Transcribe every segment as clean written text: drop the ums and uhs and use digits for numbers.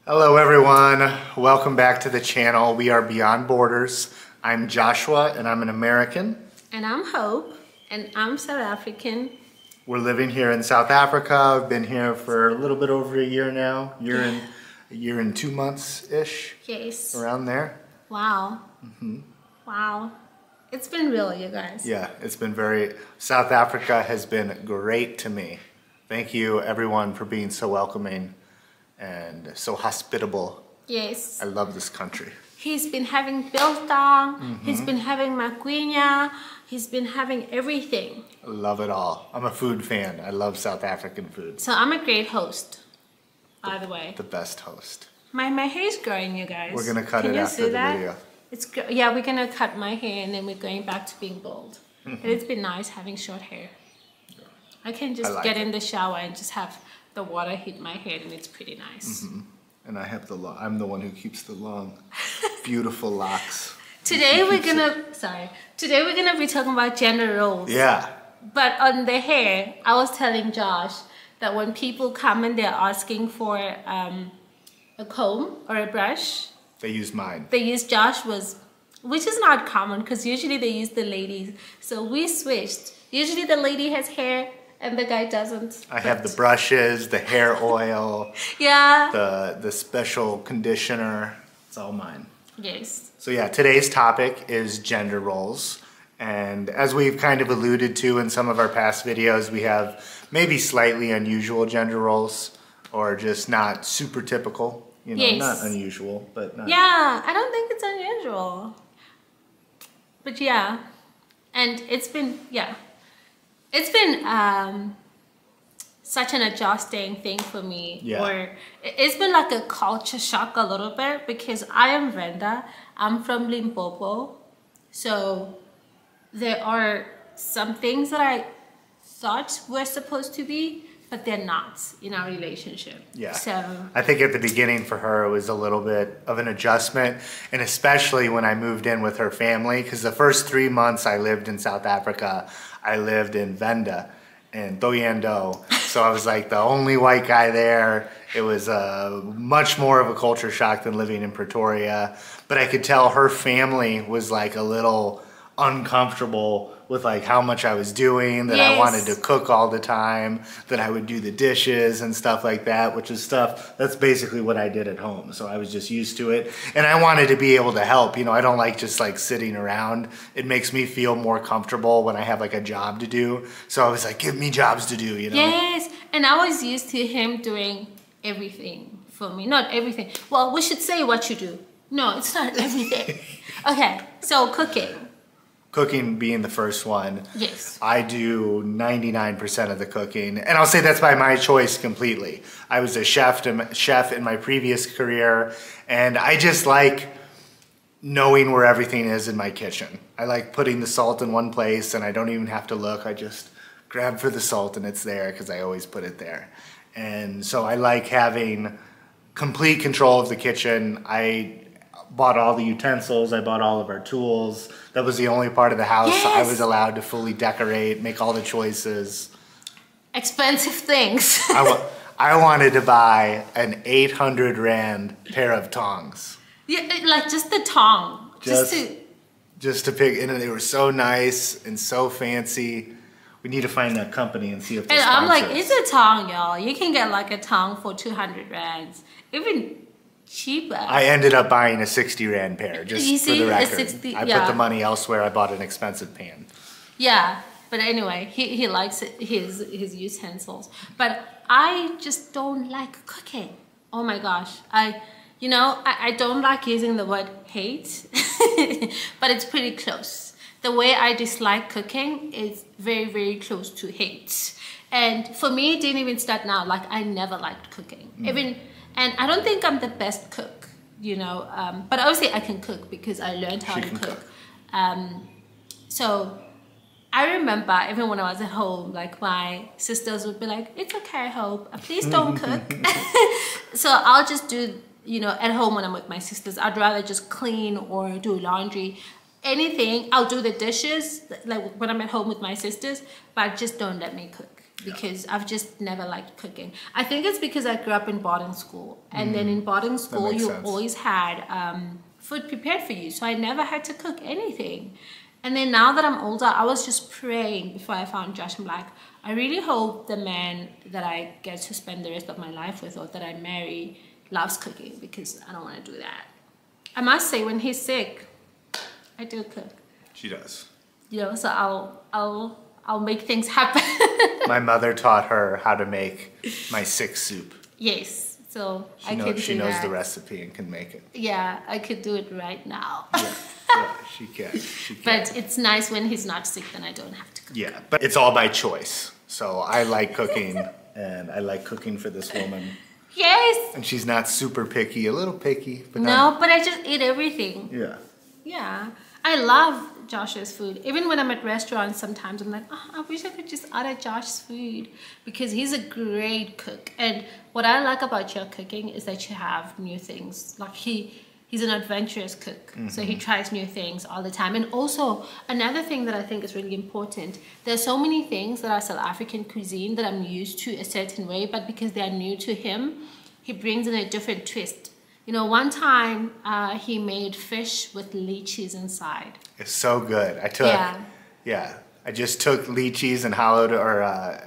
Hello everyone, welcome back to the channel. We are Beyond Borders. I'm Joshua and I'm an American. And I'm Hope and I'm South African. We're living here in South Africa. I've been here for a little bit over a year now. A year and 2 months-ish. Yes. Around there. Wow. Wow. It's been real, you guys. Yeah, it's been South Africa has been great to me. Thank you everyone for being so welcoming and so hospitable. Yes. I love this country. He's been having biltong, he's been having maquinha, he's been having everything. I love it all. I'm a food fan. I love South African food. So I'm a great host, by the way. The best host. My hair's growing, you guys. We're gonna cut it after the video. Yeah, we're gonna cut my hair and then we're going back to being bald. But it's been nice having short hair. I can just get in the shower and just have the water hit my head and it's pretty nice. And I'm the one who keeps the long, beautiful locks. Today we're gonna be talking about gender roles. Yeah. But on the hair, I was telling Josh that when people come and they're asking for a comb or a brush, they use mine. They use Joshua's, which is not common because usually they use the ladies. So we switched. Usually the lady has hair and the guy doesn't. I have the brushes, the hair oil, the special conditioner. It's all mine. Yes. So yeah, today's topic is gender roles. And as we've kind of alluded to in some of our past videos, we have maybe slightly unusual gender roles or just not super typical. You know, not unusual, but not... Yeah, I don't think it's unusual. But yeah, and it's been such an adjusting thing for me. Yeah. Or it's been like a culture shock a little bit because I am Venda. I'm from Limpopo. So there are some things that I thought were supposed to be, but they're not in our relationship. Yeah. So I think at the beginning for her, it was a little bit of an adjustment, and especially when I moved in with her family, because the first 3 months I lived in South Africa, I lived in Venda and Thohoyandou. So I was like the only white guy there. It was much more of a culture shock than living in Pretoria, but I could tell her family was like a little uncomfortable with like how much I was doing, that I wanted to cook all the time, that I would do the dishes and stuff like that, which is stuff, that's basically what I did at home. So I was just used to it. And I wanted to be able to help. You know, I don't like just like sitting around. It makes me feel more comfortable when I have like a job to do. So I was like, give me jobs to do, you know? Yes, and I was used to him doing everything for me. Not everything. Well, we should say what you do. No, it's not everything. Okay, so cooking. Cooking being the first one. Yes. I do 99% of the cooking. And I'll say that's by my choice completely. I was a chef in my previous career, and I just like knowing where everything is in my kitchen. I like putting the salt in one place and I don't even have to look. I just grab for the salt and it's there because I always put it there. And so I like having complete control of the kitchen. I bought all the utensils, I bought all of our tools. That was the only part of the house I was allowed to fully decorate, make all the choices. Expensive things. I wanted to buy an 800 Rand pair of tongs. Yeah, like just the tong. Just to pick, and they were so nice and so fancy. We need to find that company and see if they'll sponsor us. I'm like, it's a tong, y'all. You can get like a tong for 200 Rands. Even cheaper. I ended up buying a 60 Rand pair, just for the record. I put the money elsewhere. I bought an expensive pan. Yeah, but anyway, he likes his utensils. But I just don't like cooking. Oh my gosh. I don't like using the word hate, but it's pretty close. The way I dislike cooking is very, very close to hate. And for me, it didn't even start now. Like, I never liked cooking. And I don't think I'm the best cook, you know, but obviously I can cook because I learned how to cook. So I remember even when I was at home, like my sisters would be like, it's okay, Hope, please don't cook. So I'll just do, you know, at home when I'm with my sisters, I'd rather just clean or do laundry. Anything, I'll do the dishes, like when I'm at home with my sisters, but just don't let me cook. because I've just never liked cooking. I think it's because I grew up in boarding school, and then in boarding school you always had food prepared for you, so I never had to cook anything. And then now that I'm older, I was just praying before I found Josh. I'm like, I really hope the man that I get to spend the rest of my life with, or that I marry, loves cooking, because I don't want to do that. I must say, when he's sick, I do cook. She does. You know, so I'll make things happen. My mother taught her how to make my sick soup. Yes, so She knows the recipe and can make it. Yeah, I could do it right now. Yeah, she can. But it's nice when he's not sick, then I don't have to cook. Yeah, but it's all by choice. So I like cooking, and I like cooking for this woman. Yes. And she's not super picky, a little picky, but no, but I just eat everything. Yeah. Yeah. I love Josh's food. Even when I'm at restaurants, sometimes I'm like, oh, I wish I could just order Josh's food, because he's a great cook. And what I like about your cooking is that you have new things. Like he's an adventurous cook, so he tries new things all the time. And also, another thing that I think is really important, there's so many things that are South African cuisine that I'm used to a certain way, but because they are new to him, he brings in a different twist. You know, one time he made fish with lychees inside. It's so good. I just took lychees and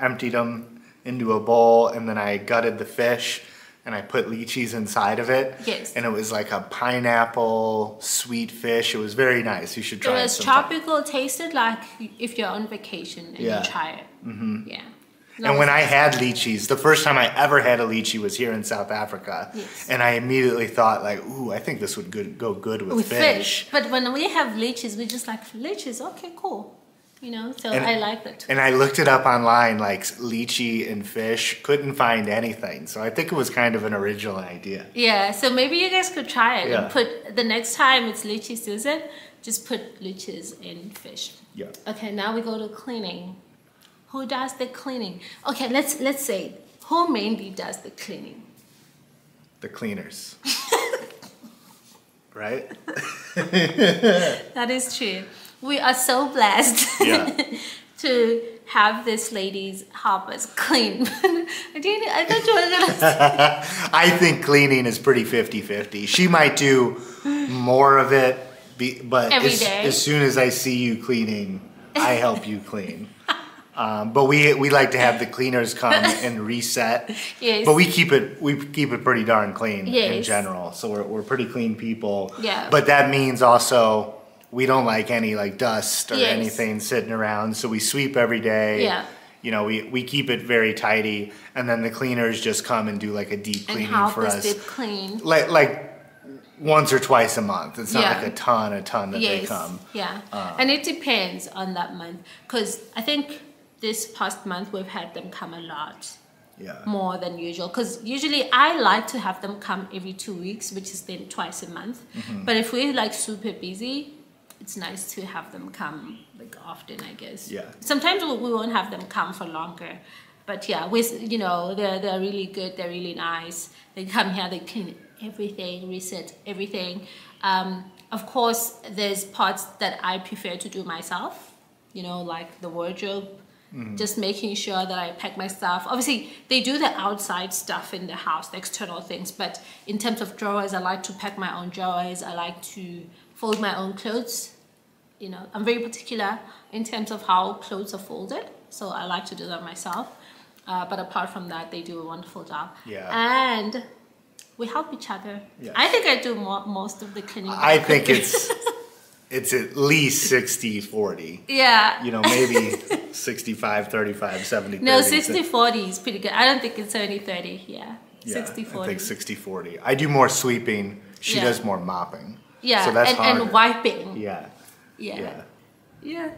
emptied them into a bowl, and then I gutted the fish, and I put lychees inside of it. Yes. And it was like a pineapple sweet fish. It was very nice. You should try it. It was tropical. It tasted like if you're on vacation and you try it. Mm-hmm. Yeah. And when I had lychees, the first time I ever had a lychee was here in South Africa. Yes. And I immediately thought, like, ooh, I think this would go good with fish. But when we have lychees, we're just like, lychees, okay, cool. You know, so I like that. And I looked it up online, like lychee and fish, couldn't find anything. So I think it was kind of an original idea. Yeah, so maybe you guys could try it and put, the next time it's lychee season, just put lychees in fish. Yeah. Okay, now we go to cleaning. Who does the cleaning? Okay, let's say, who mainly does the cleaning? The cleaners. Right? That is true. We are so blessed to have these ladies help us clean. I thought you were gonna say. I think cleaning is pretty 50-50. She might do more of it, but as soon as I see you cleaning, I help you clean. But we like to have the cleaners come and reset. Yes. But we keep it pretty darn clean in general. So we're pretty clean people. Yeah. But that means also we don't like any like dust or anything sitting around. So we sweep every day. Yeah. You know, we keep it very tidy, and then the cleaners just come and do like a deep cleaning for us. Deep clean. Like once or twice a month. It's not like a ton that they come. Yeah. And it depends on that month, because I think this past month we've had them come a lot. Yeah. More than usual, because usually I like to have them come every 2 weeks, which is then twice a month. But if we're like super busy, it's nice to have them come like often, I guess. Yeah. Sometimes we won't have them come for longer, but yeah, they're really good. They're really nice. They come here, they clean everything, reset everything. Of course, there's parts that I prefer to do myself. You know, like the wardrobe. Just making sure that I pack my stuff. Obviously, they do the outside stuff in the house, the external things. But in terms of drawers, I like to pack my own drawers. I like to fold my own clothes. You know, I'm very particular in terms of how clothes are folded. So I like to do that myself. But apart from that, they do a wonderful job. Yeah. And we help each other. Yes. I think I do most of the cleaning. I think it's at least 60-40. Yeah. You know, maybe 65, 35, 70, 30. No, 60-40 is pretty good. I don't think it's 70-30. Yeah. 60-40. I think 60-40. I do more sweeping. She does more mopping. Yeah. So that's and wiping. Yeah. Yeah. Yeah.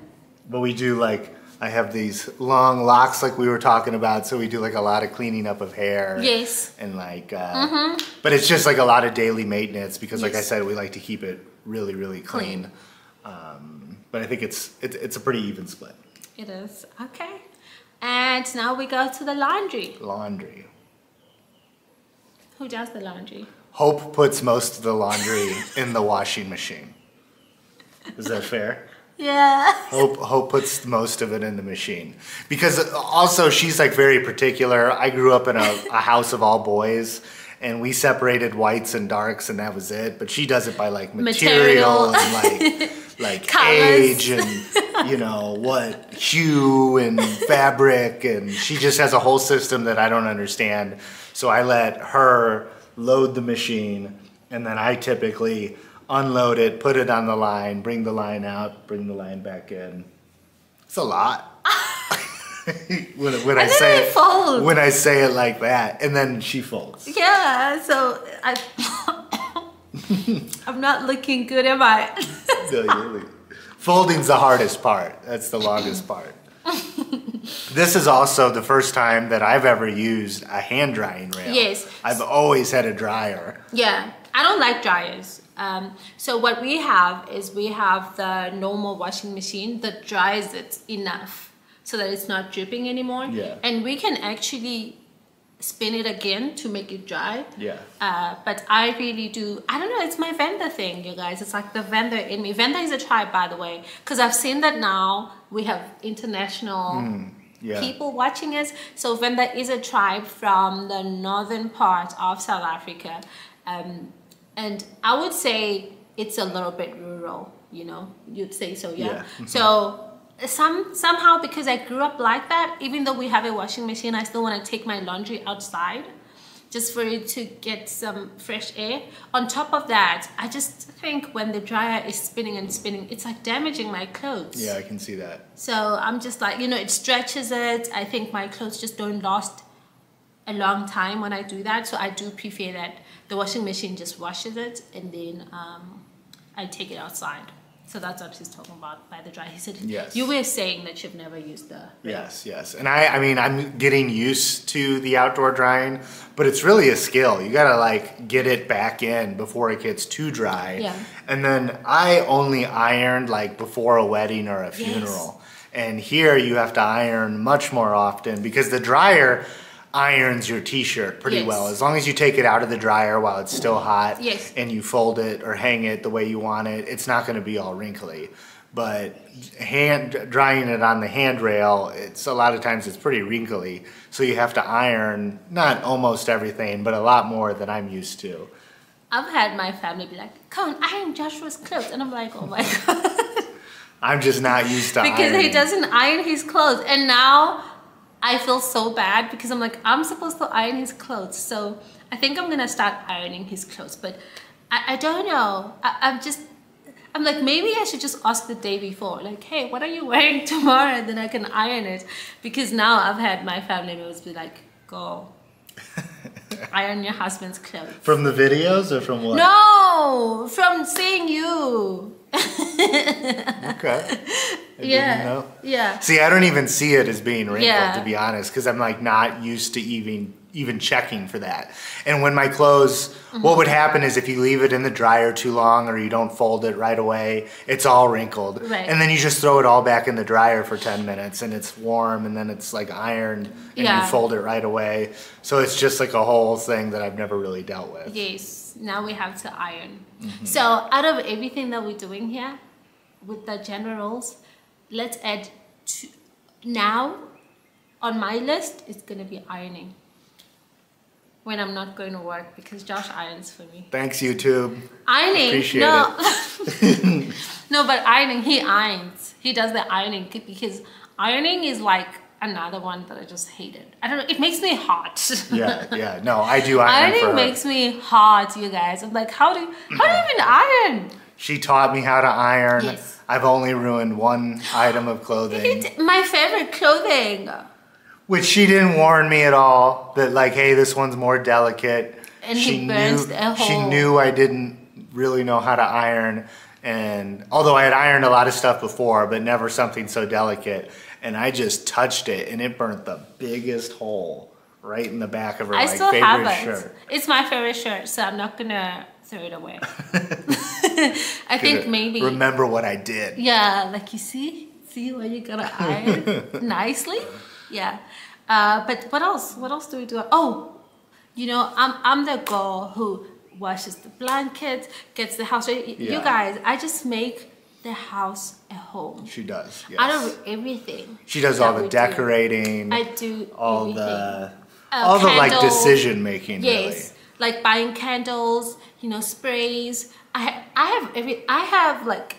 But we do I have these long locks like we were talking about, so we do like a lot of cleaning up of hair. Yes. And but it's just like a lot of daily maintenance because like I said, we like to keep it really, really clean. But I think it's a pretty even split. It is. Okay. And now we go to the laundry. Laundry. Who does the laundry? Hope puts most of the laundry in the washing machine. Is that fair? Yeah. Hope puts most of it in the machine because also she's like very particular. I grew up in a house of all boys, and we separated whites and darks, and that was it. But she does it by like material and like age and what hue and fabric, and she just has a whole system that I don't understand. So I let her load the machine, and then I typically unload it, put it on the line, bring the line out, bring the line back in. It's a lot. when I say it like that, and then she folds. Yeah, so I'm not looking good, am I? No, folding's the hardest part. That's the longest part. This is also the first time that I've ever used a hand drying rail. Yes. I've always had a dryer. Yeah, I don't like dryers. So what we have is we have the normal washing machine that dries it enough so that it's not dripping anymore. Yeah. And we can actually spin it again to make it dry. Yeah. But I really do, I don't know, it's my Venda thing, you guys. It's like the Venda in me. Venda is a tribe, by the way, because I've seen that now we have international people watching us. So Venda is a tribe from the northern part of South Africa. And I would say it's a little bit rural, you'd say so, yeah? So somehow, because I grew up like that, even though we have a washing machine, I still want to take my laundry outside just for it to get some fresh air. On top of that, I just think when the dryer is spinning and spinning, it's like damaging my clothes. Yeah, I can see that. So I'm just like, it stretches it. I think my clothes just don't last a long time when I do that. So I do prefer that the washing machine just washes it, and then I take it outside. So that's what he's talking about by the dryer. He said, yes. You were saying that you've never used the rail. Yes. And I mean, I'm getting used to the outdoor drying, but it's really a skill. You gotta like get it back in before it gets too dry. Yeah. And then I only ironed like before a wedding or a funeral. Yes. And here you have to iron much more often because the dryer irons your t-shirt pretty well. As long as you take it out of the dryer while it's still hot and you fold it or hang it the way you want it, it's not going to be all wrinkly. But hand drying it on the handrail, it's a lot of times it's pretty wrinkly. So you have to iron not almost everything, but a lot more than I'm used to. I've had my family be like, "Come on, iron Joshua's clothes," and I'm like, "Oh my god." I'm just not used to because ironing. He doesn't iron his clothes, and now I feel so bad because I'm like, I'm supposed to iron his clothes. So I think I'm gonna start ironing his clothes, but I don't know. I'm like, maybe I should just ask the day before, like, hey, what are you wearing tomorrow? And then I can iron it. Because now I've had my family members be like, go iron your husband's clothes. From the videos or from what? No, from seeing you. Okay. Yeah. See, I don't even see it as being wrinkled, to be honest, because I'm like not used to even checking for that. And when my clothes, what would happen is if you leave it in the dryer too long or you don't fold it right away, it's all wrinkled. Right. And then you just throw it all back in the dryer for 10 minutes and it's warm and then it's like ironed and you fold it right away. So it's just like a whole thing that I've never really dealt with. Yes, now we have to iron. So out of everything that we're doing here with the gender roles, let's add now on my list it's going to be ironing when I'm not going to work because Josh irons for me. Thanks, YouTube. Ironing? Appreciate it. No, but ironing, he irons. He does the ironing because ironing is like another one that I just hated. I don't know, it makes me hot. Yeah. No, I do iron for her. Ironing makes me hot, you guys. I'm like, how do you even iron? She taught me how to iron. Yes. I've only ruined one item of clothing. My favorite clothing. Which she didn't warn me at all. That like, hey, this one's more delicate. And he burns a hole. She knew I didn't really know how to iron. And although I had ironed a lot of stuff before, but never something so delicate. And I just touched it and it burnt the biggest hole right in the back of her favorite shirt. It's my favorite shirt, so I'm not gonna throw it away. I think maybe remember what I did. Yeah, like you see where you gotta iron nicely. Yeah, but what else? What else do we do? Oh, I'm the girl who washes the blankets, gets the house ready. You guys, I just make the house a home. She does. Yes. Out of everything. She does all the decorating. I do all everything. all the like Candles. decision making. Yes, really. like buying candles, sprays. I have like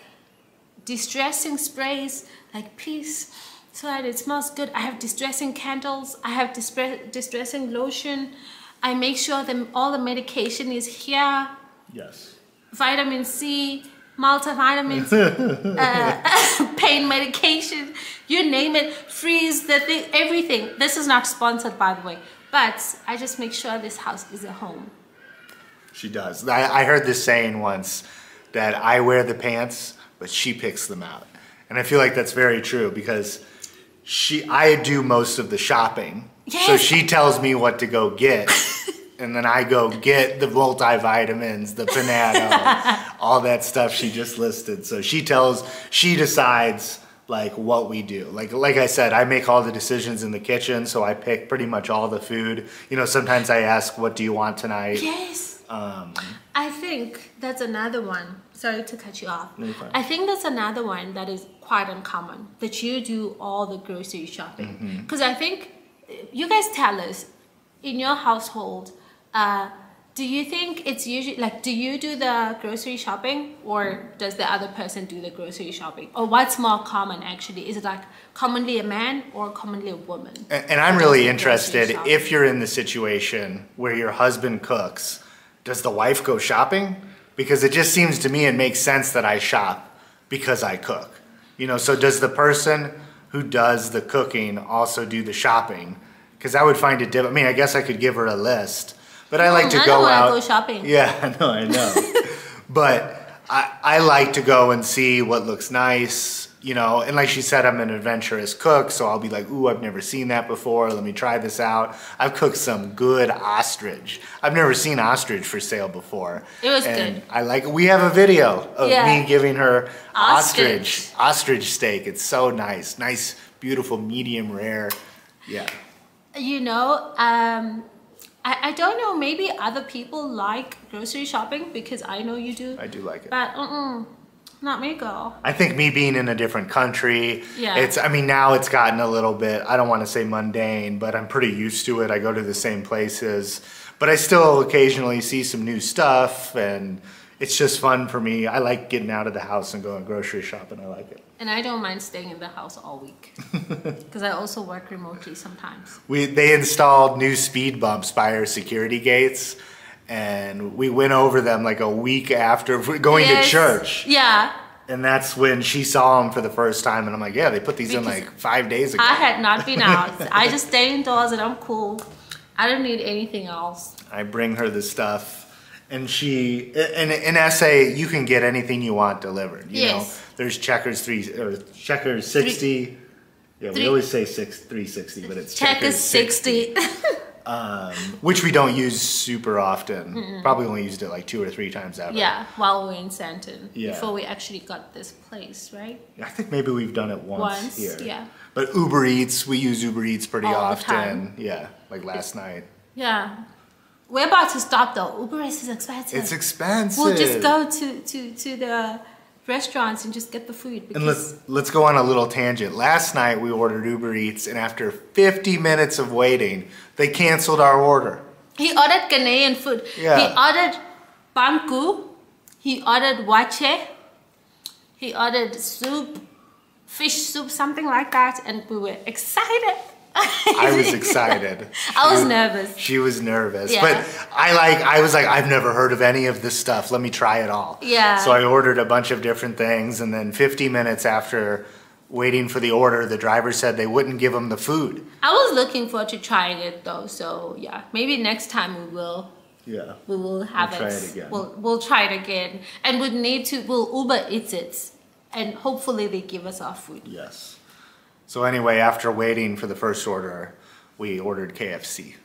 distressing sprays, like peace, so that it smells good. I have distressing candles. I have distressing lotion. I make sure that all the medication is here. Yes. Vitamin C, multivitamins, pain medication, you name it, freeze the thing, everything. This is not sponsored, by the way, but I just make sure this house is a home. She does. I heard this saying once that I wear the pants, but she picks them out. And I feel like that's very true because I do most of the shopping. Yes. So she tells me what to go get. And then I go get the multivitamins, the Panado, all that stuff she just listed. So she decides like what we do. Like I said, I make all the decisions in the kitchen, so I pick pretty much all the food. Sometimes I ask, what do you want tonight? Yes. I think that's another one. Sorry to cut you off. No, you're fine. I think that's another one that is quite uncommon, that you do all the grocery shopping. Because I think, you guys tell us, in your household, do you think it's usually, like, do you do the grocery shopping or does the other person do the grocery shopping? Or what's more common actually? Is it like commonly a man or commonly a woman? And I'm really interested, if you're in the situation where your husband cooks, does the wife go shopping? Because it just seems to me it makes sense that I shop because I cook. So does the person who does the cooking also do the shopping? Because I would find it difficult. I mean, I guess I could give her a list, but I like to go out. I don't want to go shopping. Yeah, I know. But I like to go and see what looks nice, and like she said, I'm an adventurous cook, so I'll be like, ooh, I've never seen that before. Let me try this out. I've cooked some good ostrich. I've never seen ostrich for sale before. It was and good. We have a video of Yeah. me giving her Ostrich steak. It's so nice. Nice, beautiful, medium rare. Yeah. I don't know, maybe other people like grocery shopping because I know you do. I do like it. But not me, girl. I think me being in a different country, Yeah. now it's gotten a little bit, I don't want to say mundane, but I'm pretty used to it. I go to the same places, but I still occasionally see some new stuff, and it's just fun for me. I like getting out of the house and going grocery shopping. I like it. And I don't mind staying in the house all week because I also work remotely sometimes. They installed new speed bumps by our security gates, and we went over them like a week after going to church. Yeah. And that's when she saw them for the first time, and I'm like, yeah, they put these in like 5 days ago. I had not been out. I just stay indoors and I'm cool. I don't need anything else. I bring her the stuff, and in SA, you can get anything you want delivered. You know, there's Checkers 60. Yeah, we always say 360, but it's Checkers 60. Which we don't use super often. Probably only used it like 2 or 3 times ever. Yeah, while we were in Santon. Yeah. Before we actually got this place, right? I think maybe we've done it once here. Yeah. But Uber Eats, we use Uber Eats pretty All the often. time. Yeah, like last night. Yeah. We're about to stop though. Uber Eats is expensive. It's expensive. We'll just go to the restaurants and just get the food. And let's go on a little tangent. Last night we ordered Uber Eats, and after 50 minutes of waiting, they canceled our order. He ordered Ghanaian food. Yeah. He ordered banku. He ordered wache. He ordered soup, fish soup, something like that, and we were excited. I was excited. I was nervous. She was nervous. Yeah. But I was like, I've never heard of any of this stuff. Let me try it all. Yeah. So I ordered a bunch of different things, and then 50 minutes after waiting for the order, the driver said they wouldn't give them the food. I was looking forward to trying it though, so yeah, maybe next time we will. Yeah. We will have We'll try it again. We'll try it again, and we'll Uber Eats it, and hopefully they give us our food. Yes. So anyway, after waiting for the first order, we ordered KFC,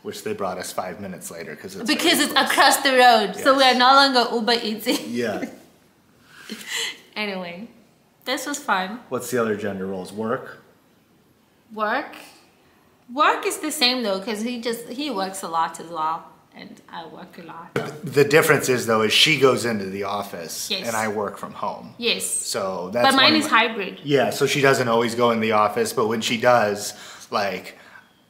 which they brought us 5 minutes later because it's across the road, so we are no longer Uber Eating. Yeah. Anyway, this was fun. What's the other gender roles? Work? Work is the same though, because he works a lot as well, and I work a lot. The difference is though, is she goes into the office Yes. and I work from home. Yes. So that's But mine one is way- hybrid. Yeah, so she doesn't always go in the office, but when she does, like,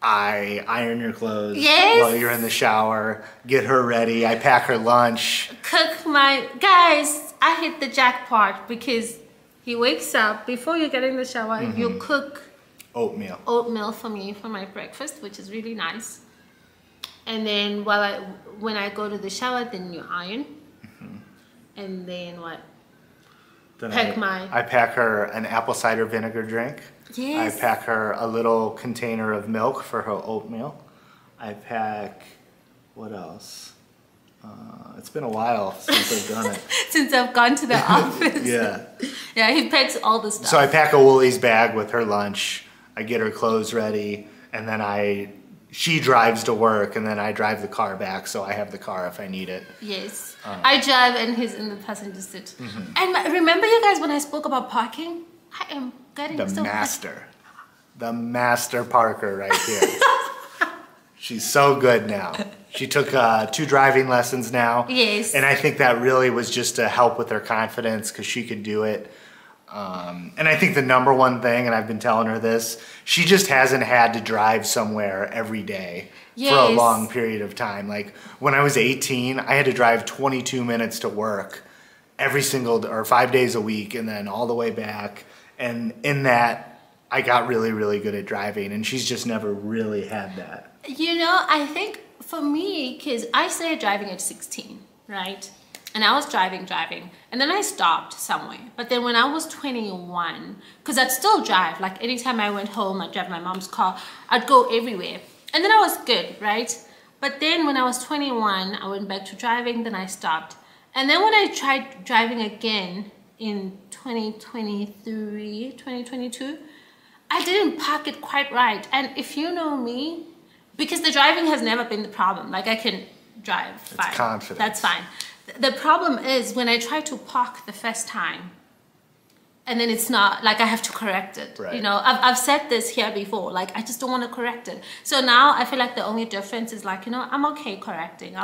I iron your clothes Yes. while you're in the shower, get her ready, I pack her lunch. Cook my guys. I hit the jackpot because he wakes up before you get in the shower. You cook Oatmeal. oatmeal for me for my breakfast, which is really nice. And then when I go to the shower, then you iron. And then what? Then Pack I pack her an apple cider vinegar drink. Yes. I pack her a little container of milk for her oatmeal. I pack, what else? It's been a while since I've done it. Since I've gone to the office. Yeah. Yeah, he packs all the stuff. So I pack a Woolies bag with her lunch. I get her clothes ready, and then she drives to work, and then I drive the car back, so I have the car if I need it. Yes. I drive and he's in the passenger seat. And remember you guys when I spoke about parking? I am getting The so master parker right here. She's so good now. She took 2 driving lessons now. Yes. And I think that really was just to help with her confidence because she could do it. And I think the number one thing, and I've been telling her this, she just hasn't had to drive somewhere every day for a Yes. long period of time. Like when I was 18, I had to drive 22 minutes to work every single, or 5 days a week, and then all the way back. And in that, I got really, really good at driving, and she's just never really had that. You know, I think for me, because I started driving at 16, right? And I was driving, and then I stopped somewhere. But then when I was 21, because I'd still drive, like anytime I went home, I'd drive my mom's car, I'd go everywhere. And then I was good, right? But then when I was 21, I went back to driving, then I stopped. And then when I tried driving again in 2023, 2022, I didn't park it quite right. And if you know me, because the driving has never been the problem. Like I can drive fine. confidence. That's fine. The problem is when I try to park the first time, and then it's not, like I have to correct it. Right. You know, I've said this here before, like I just don't want to correct it. So now I feel like the only difference is like, you know, I'm okay correcting.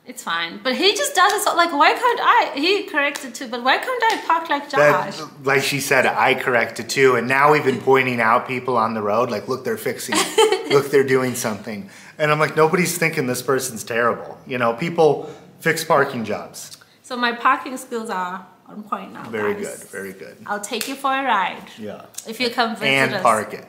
It's fine. But he just does it so, like, why can't I? He corrected too, but why can't I park like Josh? Like she said, I corrected too, and now we've been pointing out people on the road, like, look, they're fixing it. Look, they're doing something. And I'm like, nobody's thinking this person's terrible. You know, people fix parking jobs. So my parking skills are on point now. Very guys. good, very good. I'll take you for a ride. Yeah. If you come visit And us. park it.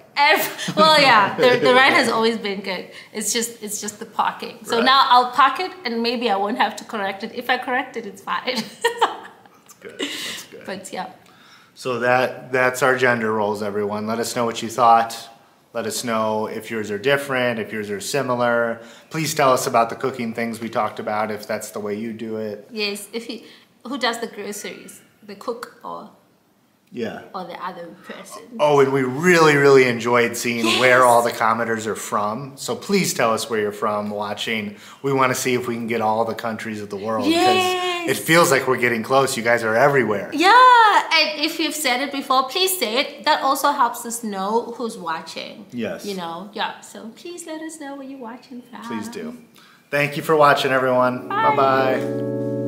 Well, yeah, the ride has always been good. It's just the parking. So Right. now I'll park it, and maybe I won't have to correct it. If I correct it, it's fine. That's good, that's good. But yeah. So that's our gender roles, everyone. Let us know what you thought. Let us know if yours are different, if yours are similar. Please tell us about the cooking things we talked about, if that's the way you do it. Yes. Who does the groceries? The cook or Yeah. the other person? Oh, and we really, really enjoyed seeing Yes. where all the commenters are from. So please tell us where you're from watching. We want to see if we can get all the countries of the world. Yes. Because it feels like we're getting close. You guys are everywhere. Yeah, and if you've said it before, please say it. That also helps us know who's watching. Yes. You know, yeah. So please let us know where you're watching from. Please do. Thank you for watching, everyone. Bye. Bye-bye.